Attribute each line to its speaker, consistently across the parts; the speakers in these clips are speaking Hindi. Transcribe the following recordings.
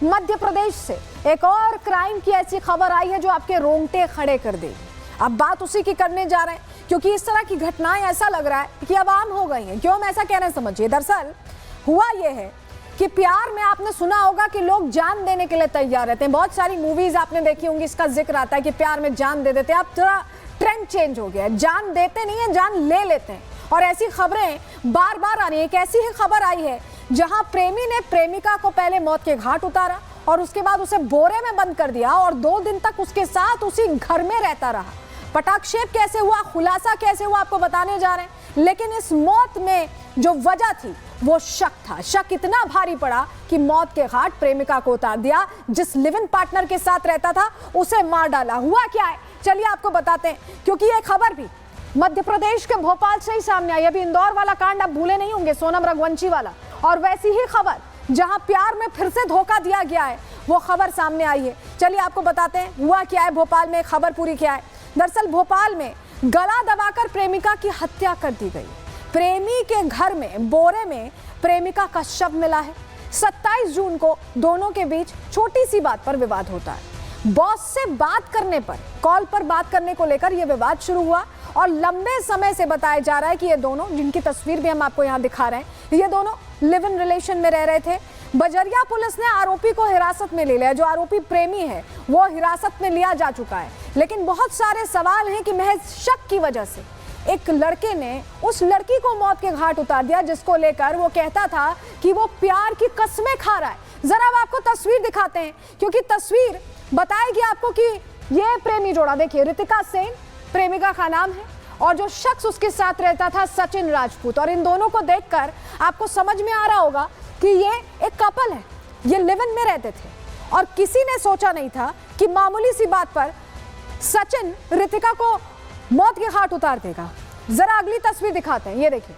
Speaker 1: मध्य प्रदेश से एक और क्राइम की ऐसी खबर आई है जो आपके रोंगटे खड़े कर देगी। अब बात उसी की करने जा रहे हैं क्योंकि इस तरह की घटनाएं ऐसा लग रहा है कि अब आम हो गई हैं। क्यों हम ऐसा कह रहे हैं समझिए। दरअसल हुआ यह है कि प्यार में आपने सुना होगा कि लोग जान देने के लिए तैयार रहते हैं। बहुत सारी मूवीज आपने देखी होंगी, इसका जिक्र आता है कि प्यार में जान दे देते हैं। अब थोड़ा ट्रेंड चेंज हो गया है, जान देते नहीं है, जान ले लेते हैं। और ऐसी खबरें बार बार आ रही है। एक ऐसी ही खबर आई है जहां प्रेमी ने प्रेमिका को पहले मौत के घाट उतारा और उसके बाद उसे बोरे में बंद कर दिया और 2 दिन तक उसके साथ उसी घर में रहता रहा। पटाक्षेप कैसे हुआ, खुलासा कैसे हुआ, आपको बताने जा रहे हैं। लेकिन इस मौत में जो वजह थी वो शक था। शक इतना भारी पड़ा कि मौत के घाट प्रेमिका को उतार दिया। जिस लिव इन पार्टनर के साथ रहता था उसे मार डाला। हुआ क्या है चलिए आपको बताते हैं, क्योंकि ये खबर भी मध्य प्रदेश के भोपाल से ही सामने आई। अभी इंदौर वाला कांड आप भूले नहीं होंगे, सोनम रघुवंशी वाला, और वैसी ही खबर जहां प्यार में फिर से धोखा दिया गया है वो खबर सामने आई है। चलिए आपको बताते हैं हुआ क्या है भोपाल में, खबर पूरी क्या है। दरअसल भोपाल में गला दबाकर प्रेमिका की हत्या कर दी गई। प्रेमी के घर में बोरे में प्रेमिका का शव मिला है। 27 जून को दोनों के बीच छोटी सी बात पर विवाद होता है। बॉस से बात करने पर, कॉल पर बात करने को लेकर यह विवाद शुरू हुआ और लंबे समय से बताया जा रहा है कि ये दोनों, जिनकी तस्वीर भी हम आपको यहाँ दिखा रहे हैं, ये दोनों लिव इन रिलेशन में रह रहे थे। बजरिया पुलिस ने आरोपी को हिरासत में ले लिया। जो आरोपी प्रेमी है वो हिरासत में लिया जा चुका है। लेकिन बहुत सारे सवाल हैं कि महज शक की वजह से एक लड़के ने उस लड़की को मौत के घाट उतार दिया जिसको लेकर वो कहता था कि वो प्यार की कस्में खा रहा है। जरा अब आपको तस्वीर दिखाते हैं क्योंकि तस्वीर बताएगी आपको कि ये प्रेमी जोड़ा, देखिए रितिका सेन प्रेमिका का नाम है और जो शख्स उसके साथ रहता था सचिन राजपूत। और इन दोनों को देखकर आपको समझ में आ रहा होगा कि ये एक कपल है, ये लिव इन में रहते थे और किसी ने सोचा नहीं था कि मामूली सी बात पर सचिन रितिका को मौत के घाट उतार देगा। जरा अगली तस्वीर दिखाते हैं। ये देखिए,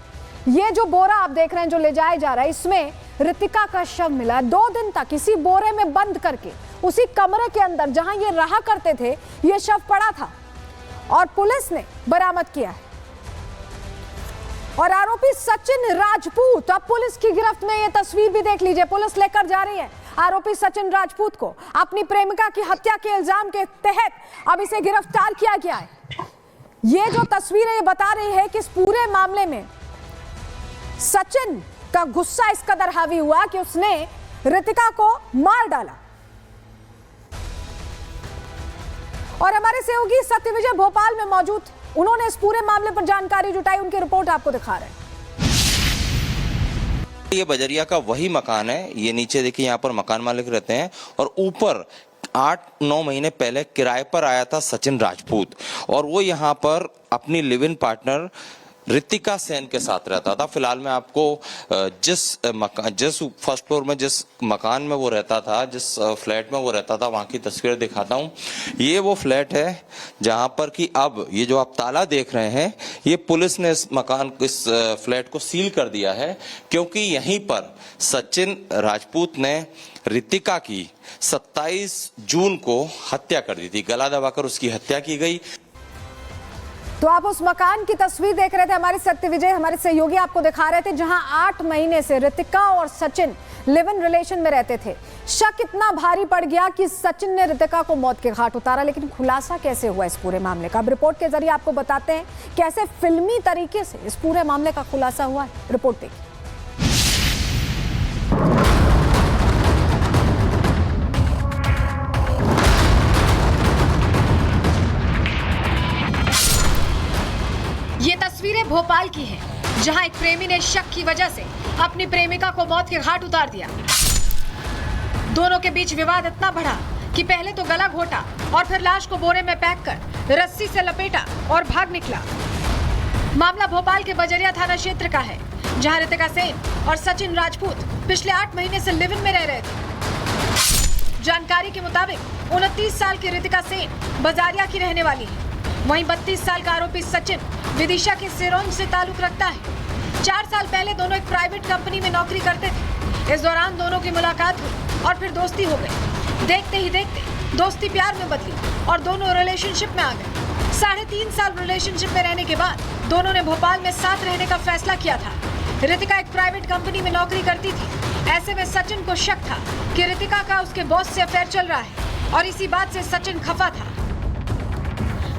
Speaker 1: ये जो बोरा आप देख रहे हैं जो ले जाया जा रहा है, इसमें रितिका का शव मिला। 2 दिन तक इसी बोरे में बंद करके उसी कमरे के अंदर जहां ये रहा करते थे ये शव पड़ा था और पुलिस ने बरामद किया है। और आरोपी सचिन राजपूत अब पुलिस की गिरफ्त में। ये तस्वीर भी देख लीजिए, पुलिस लेकर जा रही है आरोपी सचिन राजपूत को। अपनी प्रेमिका की हत्या के इल्जाम के तहत अब इसे गिरफ्तार किया गया है। ये जो तस्वीर है ये बता रही है कि इस पूरे मामले में सचिन का गुस्सा इस कदर हावी हुआ कि उसने रितिका को मार डाला। और हमारे सहयोगी सत्यविजय भोपाल में मौजूद, उन्होंने इस पूरे मामले पर जानकारी जुटाई। उनकी रिपोर्ट आपको दिखा रहे हैं।
Speaker 2: ये बजरिया का वही मकान है। ये नीचे देखिए, यहाँ पर मकान मालिक रहते हैं और ऊपर 8-9 महीने पहले किराए पर आया था सचिन राजपूत और वो यहाँ पर अपनी live in partner Ritika Sen के साथ रहता था। फिलहाल मैं आपको जिस फर्स्ट फ्लोर में जिस मकान में वो रहता था, जिस फ्लैट में वो रहता था, वहाँ की तस्वीर दिखाता हूँ। ये वो फ्लैट है जहाँ पर कि अब ये जो आप ताला देख रहे हैं, ये पुलिस ने इस फ्लैट को सील कर दिया है क्योंकि यहीं पर सचिन राजपूत ने रितिका की 27 जून को हत्या कर दी थी। गला दबाकर उसकी हत्या की गई।
Speaker 1: तो आप उस मकान की तस्वीर देख रहे थे, हमारे सत्यविजय, हमारे सहयोगी आपको दिखा रहे थे, जहां 8 महीने से रितिका और सचिन लिव इन रिलेशन में रहते थे। शक इतना भारी पड़ गया कि सचिन ने रितिका को मौत के घाट उतारा। लेकिन खुलासा कैसे हुआ इस पूरे मामले का, अब रिपोर्ट के जरिए आपको बताते हैं कैसे फिल्मी तरीके से इस पूरे मामले का खुलासा हुआ है। रिपोर्ट देखिए।
Speaker 3: ये तस्वीरें भोपाल की हैं, जहां एक प्रेमी ने शक की वजह से अपनी प्रेमिका को मौत के घाट उतार दिया। दोनों के बीच विवाद इतना बढ़ा कि पहले तो गला घोटा और फिर लाश को बोरे में पैक कर रस्सी से लपेटा और भाग निकला। मामला भोपाल के बजरिया थाना क्षेत्र का है, जहां रितिका सेन और सचिन राजपूत पिछले 8 महीने से लिव इन में रह रहे थे। जानकारी के मुताबिक 29 साल की रितिका सेन बजारिया की रहने वाली है। वहीं 32 साल का आरोपी सचिन विदिशा के सिरोंज से ताल्लुक रखता है। 4 साल पहले दोनों एक प्राइवेट कंपनी में नौकरी करते थे। इस दौरान दोनों की मुलाकात हुई और फिर दोस्ती हो गई। देखते ही देखते दोस्ती प्यार में बदली और दोनों रिलेशनशिप में आ गए। 3.5 साल रिलेशनशिप में रहने के बाद दोनों ने भोपाल में साथ रहने का फैसला किया था। रितिका एक प्राइवेट कंपनी में नौकरी करती थी। ऐसे में सचिन को शक था कि रितिका का उसके बॉस से अफेयर चल रहा है और इसी बात से सचिन खफा था।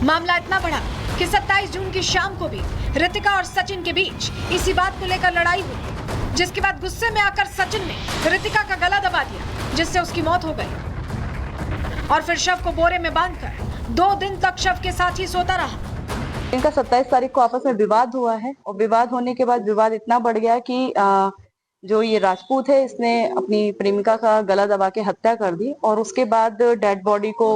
Speaker 3: मामला इतना बढ़ा कि 27 जून की शाम को भी रितिका और सचिन के बीच इसी बात को लेकर लड़ाई हुई, जिसके बाद गुस्से में आकर सचिन ने रितिका का गला दबा दिया, जिससे उसकी मौत हो गई और फिर शव को बोरे में बांधकर 2 दिन तक शव के साथ ही सोता रहा।
Speaker 4: इनका 27 तारीख को आपस में विवाद हुआ है और विवाद होने के बाद विवाद इतना बढ़ गया कि जो ये राजपूत है इसने अपनी प्रेमिका का गला दबा के हत्या कर दी और उसके बाद डेड बॉडी को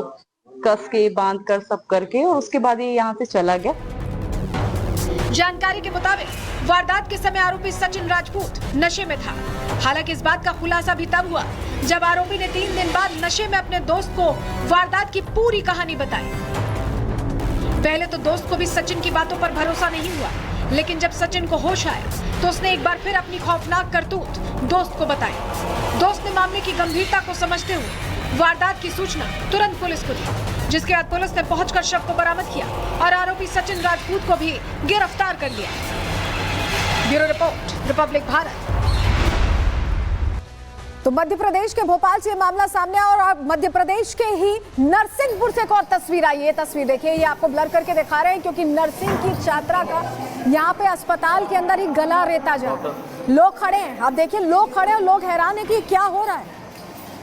Speaker 4: कस के बांध कर सब करके और उसके बाद ये यहाँ से चला गया।
Speaker 3: जानकारी के मुताबिक वारदात के समय आरोपी सचिन राजपूत नशे में था। हालांकि इस बात का खुलासा भी तब हुआ जब आरोपी ने 3 दिन बाद नशे में अपने दोस्त को वारदात की पूरी कहानी बताई। पहले तो दोस्त को भी सचिन की बातों पर भरोसा नहीं हुआ, लेकिन जब सचिन को होश आया तो उसने एक बार फिर अपनी खौफनाक करतूत दोस्त को बताई। दोस्त ने मामले की गंभीरता को समझते हुए वारदात की सूचना तुरंत पुलिस को दी, जिसके बाद पुलिस ने पहुंचकर शव को बरामद किया और आरोपी सचिन राजपूत को भी गिरफ्तार कर लिया। Bureau report, Republic Bharat.
Speaker 1: तो मध्य प्रदेश के भोपाल से मामला सामने आया और मध्य प्रदेश के ही नरसिंहपुर से एक और तस्वीर आई। ये तस्वीर देखिए, ये आपको ब्लर करके दिखा रहे हैं क्योंकि नर्सिंग की छात्रा का यहाँ पे अस्पताल के अंदर ही गला रेता जा रहा है। लोग खड़े हैं, आप देखिए लोग खड़े हैं, लोग हैरान है कि क्या हो रहा है।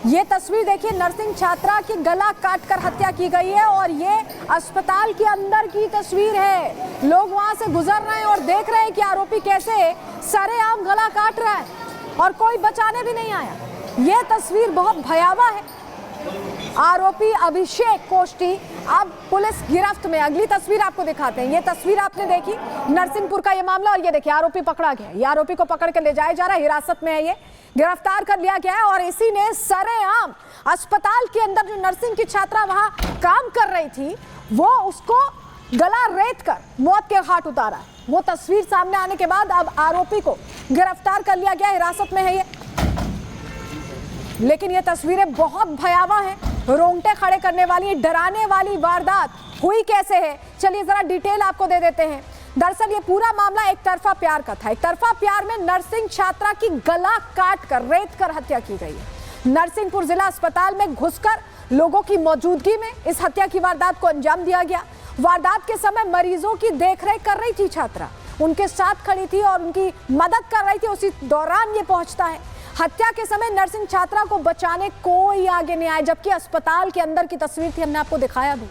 Speaker 1: ये तस्वीर देखिए, नर्सिंग छात्रा की गला काटकर हत्या की गई है और ये अस्पताल के अंदर की तस्वीर है। लोग वहां से गुजर रहे हैं और देख रहे हैं कि आरोपी कैसे सरेआम गला काट रहा है और कोई बचाने भी नहीं आया। ये तस्वीर बहुत भयावह है। आरोपी अभिषेक कोष्टी अब पुलिस गिरफ्त में। अगली तस्वीर आपको दिखाते हैं। ये तस्वीर आपने देखी, नरसिंहपुर का ये मामला, और ये देखिए आरोपी पकड़ा गया। ये आरोपी को पकड़ कर ले जाया जा रहा है, हिरासत में है, ये गिरफ्तार कर लिया गया है और इसी ने सरेआम अस्पताल के अंदर जो नर्सिंग की छात्रा वहां काम कर रही थी वो उसको गला रेत कर मौत के घाट उतारा है। वो तस्वीर सामने आने के बाद अब आरोपी को गिरफ्तार कर लिया गया, हिरासत में है ये। लेकिन ये तस्वीरें बहुत भयावह हैं, रोंगटे खड़े करने वाली, डराने वाली वारदात हुई कैसे है, चलिए जरा डिटेल आपको दे देते हैं। दरअसल ये पूरा मामला एक तरफा प्यार का था। एक तरफा प्यार में नर्सिंग छात्रा की गला काट कर रेत कर हत्या की गई है। नरसिंहपुर जिला अस्पताल में घुसकर लोगों की मौजूदगी में इस हत्या की वारदात को अंजाम दिया गया। वारदात के समय मरीजों की देखरेख कर रही थी छात्रा, उनके साथ खड़ी थी और उनकी मदद कर रही थी। उसी दौरान ये पहुंचता है। हत्या के समय नर्सिंग छात्रा को बचाने कोई आगे नहीं आया, जबकि अस्पताल के अंदर की तस्वीर थी, हमने आपको दिखाया भी।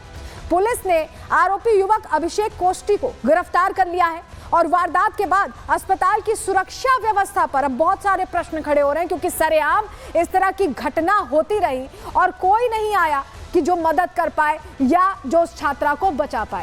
Speaker 1: पुलिस ने आरोपी युवक अभिषेक कोष्टी को गिरफ्तार कर लिया है और वारदात के बाद अस्पताल की सुरक्षा व्यवस्था पर अब बहुत सारे प्रश्न खड़े हो रहे हैं, क्योंकि सरेआम इस तरह की घटना होती रही और कोई नहीं आया कि जो मदद कर पाए या जो उस छात्रा को बचा पाए।